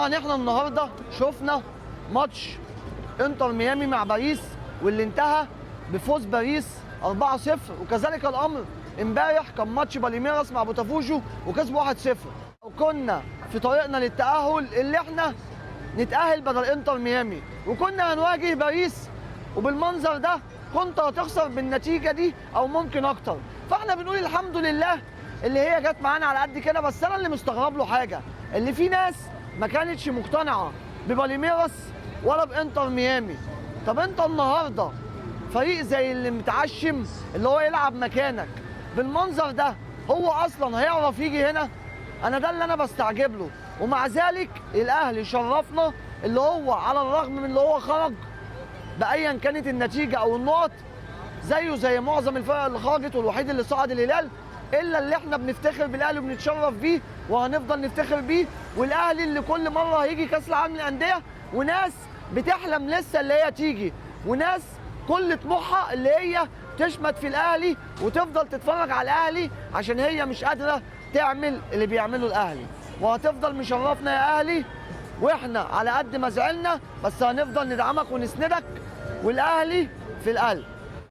طبعا احنا النهارده شفنا ماتش انتر ميامي مع باريس واللي انتهى بفوز باريس 4-0، وكذلك الامر امبارح كان ماتش باليميراس مع بوتافوجو وكسبوا 1-0. وكنا في طريقنا للتأهل اللي احنا نتأهل بدل انتر ميامي، وكنا هنواجه باريس وبالمنظر ده كنت هتخسر بالنتيجة دي او ممكن اكتر. فاحنا بنقول الحمد لله اللي هي جت معانا على قد كده. بس انا اللي مستغرب له حاجة، اللي في ناس ما كانتش مقتنعة بباليميراس ولا بانتر ميامي. طب انت النهارده فريق زي اللي متعشم اللي هو يلعب مكانك بالمنظر ده، هو اصلا هيعرف يجي هنا؟ انا ده اللي انا بستعجب له. ومع ذلك الاهلي شرفنا، اللي هو على الرغم من اللي هو خرج بايا كانت النتيجه او النقط زيه زي معظم الفرق اللي خرجت، والوحيد اللي صعد الهلال، الا اللي احنا بنفتخر بالاهلي وبنتشرف بيه وهنفضل نفتخر بيه. والاهلي اللي كل مره هيجي كاس العالم للانديه، وناس بتحلم لسه اللي هي تيجي، وناس كل طموحها اللي هي تشمت في الاهلي وتفضل تتفرج على الاهلي عشان هي مش قادره تعمل اللي بيعمله الاهلي. وهتفضل مشرفنا يا اهلي، واحنا على قد ما زعلنا بس هنفضل ندعمك ونسندك، والاهلي في القلب.